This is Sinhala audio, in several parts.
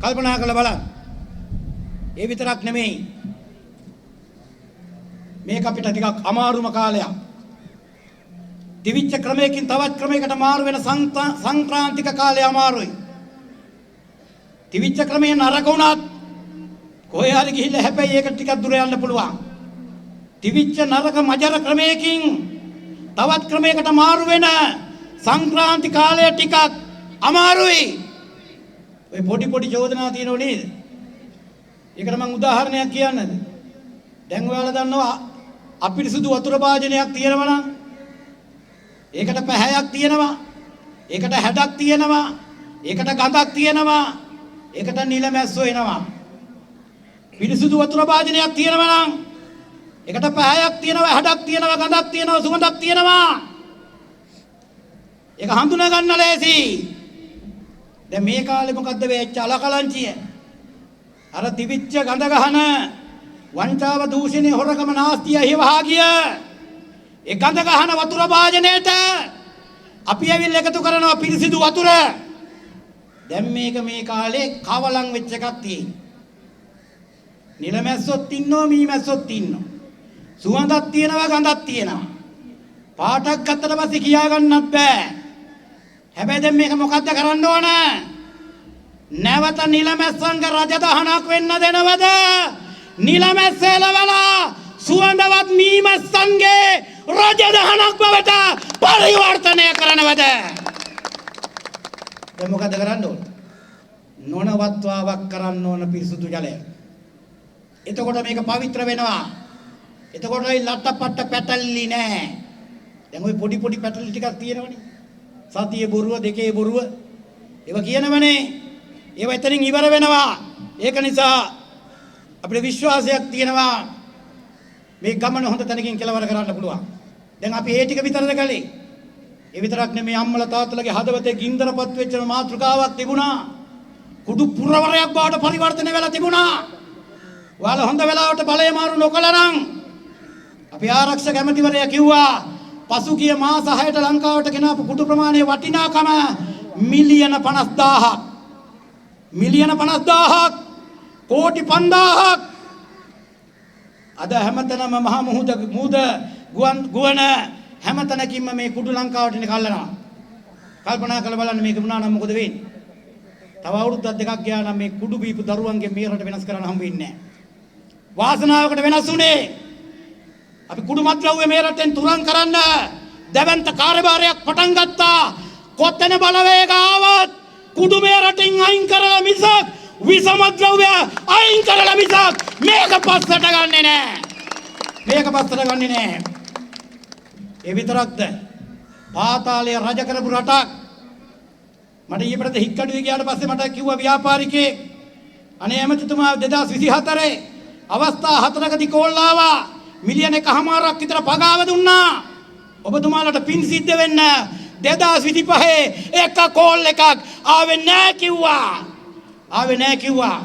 කල්පනා කරලා බලන්න. ඒ විතරක් නෙමෙයි. මේක අපිට ටිකක් අමාරුම කාලයක්. දිවිච්ච ක්‍රමයකින් තවත් ක්‍රමයකට මාරු වෙන සංක්‍රාන්තික කාලය අමාරුයි. දිවිච්ච ක්‍රමයෙන් නරක වුණත් කොහේ හරි ගිහිල්ලා හැබැයි ඒක ටිකක් දුර යන්න පුළුවන්. දිවිච්ච නරක මජර ක්‍රමයකින් තවත් ක්‍රමයකට මාරු වෙන සංක්‍රාන්ති කාලය ටිකක් අමාරුයි. ඔය පොඩි චෝදනා තියෙනව නේද? ඒකට මම උදාහරණයක් කියන්නද? දැන් ඔයාලා දන්නවා අපිරිසුදු වතුර භාජනයක් තියෙනවා නම් ඒකට පැහැයක් තියෙනවා, ඒකට හැඩක් තියෙනවා, ඒකට ගඳක් තියෙනවා, ඒකට නිලමැස්සෝ එනවා. පිරිසුදු වතුර භාජනයක් තියෙනවා නම් ඒකට පැහැයක් තියෙනවා, හැඩක් තියෙනවා, ගඳක් තියෙනවා, සුවඳක් තියෙනවා. ඒක හඳුනා ගන්න ලෑසි. දැන් මේ කාලේ මොකද්ද වෙච්ච අලකලංචිය? අර තිබිච්ච ගඳ ගහන වංචාව දූෂණේ හොරකම නාස්තිය හිවහා ගිය ඒ ගඳ ගහන වතුර භාජනයේට අපි ඇවිල්ලා එකතු කරනවා පිරිසිදු වතුර. දැන් මේක මේ කාලේ කවලම් වෙච්ච එකක් තියෙනවා. නිලමැස්සොත් ඉන්නවා, මීමැස්සොත් ඉන්නවා. සුවඳක් තියෙනවා, ගඳක් තියෙනවා. පාටක් ගත්තට පස්සේ කියා ගන්නත් බෑ. හැබැයි දැන් මේක මොකද්ද කරන්න ඕන? නැවත නිලමැස්සන්ගේ රජදහනක් වෙන්න දෙනවද? නිලමැස්ස එලවලා සුවඳවත් මීමැස්සන්ගේ රජදහනක් බවට පරිවර්තනය කරනවද? දැන් මොකද කරන්න ඕන? නොනවත්වාවක් කරන්න ඕන පිරිසුදු ජලය. එතකොට මේක පවිත්‍ර වෙනවා. එතකොට ඒ ලට්ටපට්ට පැටලි නෑ. දැන් ওই පොඩි පැටලි ටිකක් තියෙනවනේ. සතියේ බොරුව, දෙකේ බොරුව. ඒව කියනවනේ. ඒව එතනින් ඉවර වෙනවා. ඒක නිසා අපිට විශ්වාසයක් තියෙනවා මේ ගමන හොඳ තැනකින් කෙලවර කරන්න පුළුවන්. දැන් අපි ඒ ටික විතරද කළේ? ඒ විතරක් නෙමෙයි, අම්මලා තාත්තලාගේ හදවතේ ගින්දරපත් වෙච්ච මාතෘකාවක් තිබුණා. කුඩු පුරවරයක් බවට පරිවර්තනය වෙලා තිබුණා. ඔයාලා හොඳ වෙලාවට බලය මාරු නොකළා නම් අපි ආරක්ෂක ඇමතිවරයා කිව්වා පසුගිය මාස 6ට ලංකාවට ගෙනාපු කුඩු ප්‍රමාණයේ වටිනාකම මිලියන 50000ක්. මිලියන 50000ක්. කෝටි 5000ක්. අද හැමතැනම මහා මුහුද ගුවන් හැමතැනකින්ම මේ කුඩු ලංකාවට එන කල්ලනවා. කල්පනා කරලා බලන්න මේක වුණා නම් මොකද වෙන්නේ? තව අවුරුද්දක් දෙකක් ගියා නම් මේ කුඩු බීපු දරුවන්ගේ මේ රට වෙනස් කරන්න හම්බ වෙන්නේ නැහැ. වාසනාවකට වෙනස් උනේ අපි කුඩු මත්ද්‍රව්‍ය මේ රටෙන් තුරන් කරන්න දැවැන්ත කාර්යභාරයක් පටන් ගත්තා. කොතැන බලවේග ආවත් කුඩු මේ රටින් අයින් කරලා මිසක් විසමද්‍රව්‍ය අයින් කරලා මිසක් මේක පස්සට ගන්නෙ නෑ. මේක පස්සට ගන්නෙ නෑ. ඒ විතරක්ද? පාතාලය රජ කරපු රටක්. මට ඊපෙරද හික්කඩුවේ ගියාට පස්සේ මට කිව්වා ව්‍යාපාරිකයෙක් අනේ ඇමතිතුමා 2024 අවස්ථා 4කදී කෝල් ආවා. මිලියන 1.5ක් විතර පගාව දුන්නා. ඔබතුමාලට පින් සිද්ධ වෙන්න 2025 එක කෝල් එකක් ආවේ නැහැ කිව්වා. ආවේ නැහැ කිව්වා.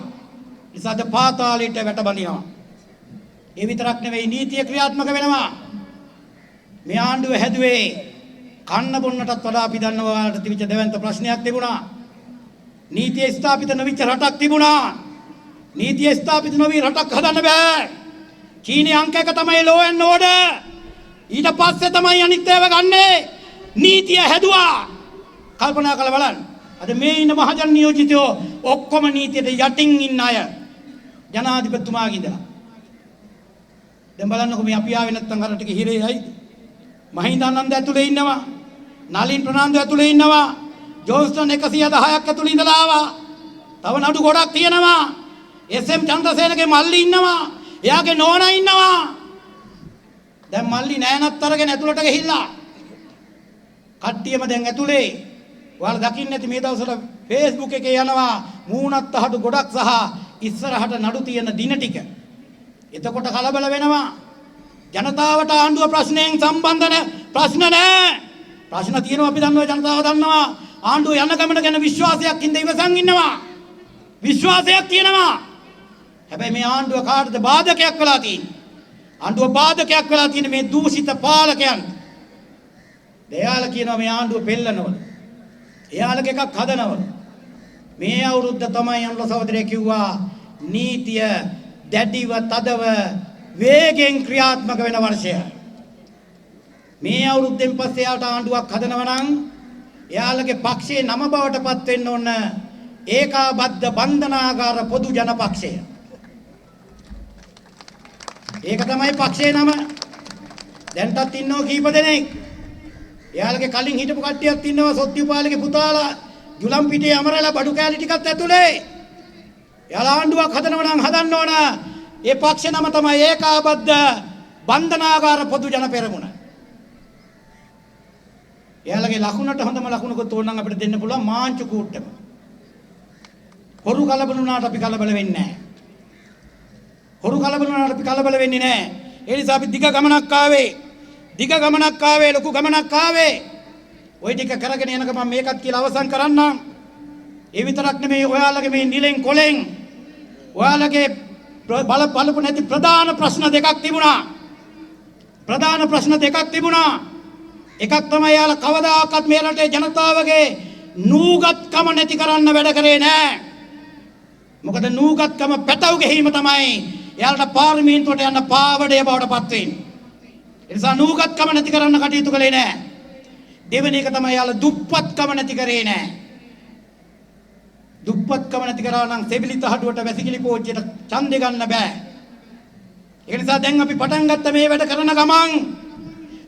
ඉතින් පාතාලයට වැටබඳිනවා. ඒ විතරක් නෙවෙයි, නීතිය ක්‍රියාත්මක වෙනවා. මේ ආණ්ඩුව හැදුවේ කන්න බොන්නටත් වඩා අපි දන්නවා ඔයාලට තිබිච්ච දෙවන්ත ප්‍රශ්නයක් තිබුණා. නීතිය ස්ථාපිත නොවිච්ච රටක් තිබුණා. නීතිය ස්ථාපිත නොවි රටක් හදන්න බෑ. චීනයේ අංක 1 තමයි ලෝ ඇන්ඩ් ඕඩර්. ඊට පස්සේ තමයි අනිත් ඒවා ගන්නේ. නීතිය හැදුවා. කල්පනා කරලා බලන්න. අද මේ ඉන්න මහජන නියෝජිතයෝ ඔක්කොම නීතියට යටින් ඉන්න අය. ජනාධිපතිතුමාගේ ඉඳලා. දැන් බලන්නකො මේ අපි ආවේ නැත්තම් අර ටික හිරේයි. මහින්දානන්ද ඇතුලේ ඉන්නවා. නලින් ප්‍රනාන්දු ඇතුලේ ඉන්නවා. ජෝන්ස්ටන් 110ක් ඇතුලේ ඉඳලා ආවා. තව නඩු ගොඩක් තියෙනවා. එස්.එම්. චන්ද්‍රසේනගේ මල්ලි ඉන්නවා. එයාගේ නෝනා ඉන්නවා. දැන් මල්ලි නෑනත් අරගෙන ඇතුලට ගිහිල්ලා. කට්ටියම දැන් ඇතුලේ. ඔයාලා දකින්න ඇති මේ දවස්වල Facebook එකේ යනවා මූණත් අහඩු ගොඩක් සහ ඉස්සරහට නඩු තියෙන දින ටික. එතකොට කලබල වෙනවා. ජනතාවට ආණ්ඩුව ප්‍රශ්නයෙන් සම්බන්ධ ප්‍රශ්න නැහැ. ප්‍රශ්න තියෙනවා අපි දන්නවා, ජනතාව දන්නවා. ආණ්ඩුව යන ගමන ගැන විශ්වාසයක් ඉඳ ඉවසන් ඉන්නවා. විශ්වාසයක් තියෙනවා. හැබැයි මේ ආණ්ඩුව කාටද බාධකයක් වෙලා තියෙන්නේ? ආණ්ඩුව බාධකයක් වෙලා තියෙන්නේ මේ දූෂිත පාලකයන්. එයාලා කියනවා මේ ආණ්ඩුව පෙල්ලනවල. එයාලගේ එකක් හදනවල. මේ අවුරුද්ද තමයි අනුර සහෝදරය කිව්වා නීතිය දැඩිව තදව වේගෙන් ක්‍රියාත්මක වෙන වර්ෂය. මේ අවුරුද්දෙන් පස්සේ යාට ආණ්ඩුවක් හදනවා නම් එයාලගේ පක්ෂයේ නම බවට පත් වෙන්න ඕන ඒකාබද්ධ බන්ධනාගාර පොදු ජන පක්ෂය. ඒක තමයි පක්ෂයේ නම. දැන්ටත් ඉන්නව කීප දෙනෙක්. එයාලගේ කලින් හිටපු කට්ටියක් ඉන්නවා සොත්තිපාලගේ පුතාලා ජුලම් පිටේ අමරලා බඩු කෑලි ටිකත් ඇතුලේ. එයාලා ආණ්ඩුවක් හදනවා නම් හදන්න ඕන. ඒ පක්ෂ නම තමයි ඒකාබද්ධ බන්ධනාගාර පොදු ජන පෙරමුණ. එයාලගේ ලකුණට හොඳම ලකුණකුත් ඕනනම් අපිට දෙන්න පුළුවන් මාංචු කූට්ටම. හොරු කලබල වුණාට අපි කලබල වෙන්නේ නැහැ. හොරු කලබල වුණාට අපි කලබල වෙන්නේ නැහැ. ඒ නිසා අපි දිග ගමනක් ආවේ ලොකු ගමනක් ආවේ. ওই ටික කරගෙන යනක මම මේකත් කියලා අවසන් කරන්නම්. ඒ විතරක් නෙමෙයි ඔයාලගේ මේ නිලෙන් කොලෙන් ඔයාලගේ බලපු නැති ප්‍රධාන ප්‍රශ්න දෙකක් තිබුණා. එකක් තමයි යාලා කවදාකවත් මේ රටේ ජනතාවගේ නූගත්කම නැති කරන්න වැඩ කරේ නෑ. මොකද නූගත්කම පැටව ගැහිම තමයි යාලට පාර්ලිමේන්තුවට යන්න පාවඩය බවට පත් වෙන්නේ. ඒ නිසා නූගත්කම නැති කරන්න කටයුතු කළේ නෑ. දෙවෙනි එක තමයි යාලා දුප්පත්කම නැති කරේ නෑ. දුප්පත්කම නැති කරා නම් සෙබිලි තහඩුවට වැසිකිලි පෝච්චියට ඡන්දෙ ගන්න බෑ. ඒ නිසා දැන් අපි පටන් ගත්ත මේ වැඩ කරන ගමන්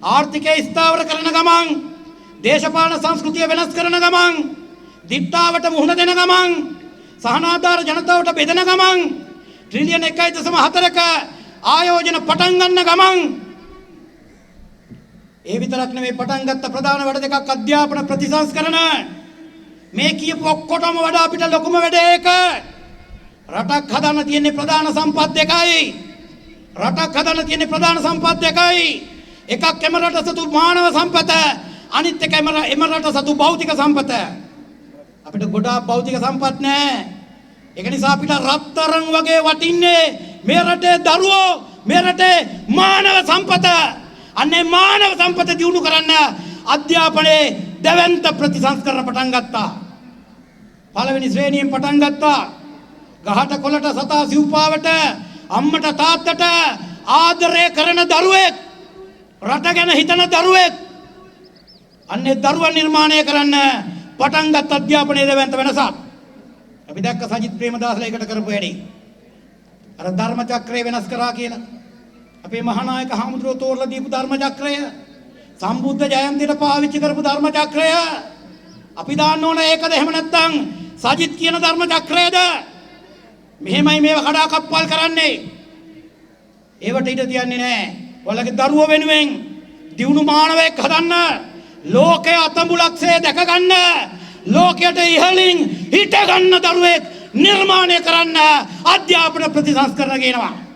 ආර්ථිකය ස්ථාවර කරන ගමන් දේශපාලන සංස්කෘතිය වෙනස් කරන ගමන් දිට්ඨාවට මුහුණ දෙන ගමන් සහනාධාර ජනතාවට බෙදෙන ගමන් ට්‍රිලියන් 1.4ක ආයෝජන පටන් ගන්න ගමන් ඒ විතරක් නෙමෙයි පටන් ගත්ත ප්‍රධාන වැඩ දෙකක් අධ්‍යාපන ප්‍රතිසංස්කරණ මේ කියපු ඔක්කොටම වඩා අපිට ලොකුම වැඩ ඒක. රටක් හදන්න තියෙන්නේ ප්‍රධාන සම්පත් දෙකයි. එකක් එම රට සතු මානව සම්පත, අනිත් එක එම රට සතු භෞතික සම්පත. අපිට ගොඩාක් භෞතික සම්පත් නැහැ. ඒක නිසා අපිට රත්තරන් වගේ වටින්නේ මේ රටේ දරුවෝ, මේ රටේ මානව සම්පත. අනේ මානව සම්පත දියුණු කරන්න අධ්‍යාපනයේ දෙවන්ත ප්‍රතිසංස්කරණ පටන් ගත්තා. පළවෙනි ශ්‍රේණියෙන් පටන් ගත්තා. ගහට කොළට සතා සිව්පාවට අම්මට තාත්තට ආදරය කරන දරුවෙක්, රට ගැන හිතන දරුවෙක්, අන්නේ දරුවන් නිර්මාණය කරන්න පටන් ගත් අධ්‍යාපනයේ දෙවන්ත වෙනසක්. අපි දැක්ක සජිත් ප්‍රේමදාසලා එකට කරපු වැඩි. අර ධර්ම චක්‍රය වෙනස් කරා කියලා. අපේ මහානායක හාමුදුරුවෝ තෝරලා දීපු ධර්ම චක්‍රය, සම්බුද්ධ ජයන්තියට පාවිච්චි කරපු ධර්ම චක්‍රය අපි දාන්න ඕන. ඒකද එහෙම නැත්නම් සජිත් කියන ධර්ම චක්‍රයද? මෙහෙමයි මේව කඩාකප්පල් කරන්නේ. ඒවට ඉඩ තියන්නේ නැහැ. ඔයාලගේ දරුවෝ වෙනුවෙන් දියුණු මානවයෙක් හදන්න, ලෝකයේ අතඹුලක්සේ දැක ගන්න, ලෝකයට ඉහළින් හිට ගන්න දරුවෙක් නිර්මාණය කරන්න අධ්‍යාපන ප්‍රතිසංස්කරණ කියනවා.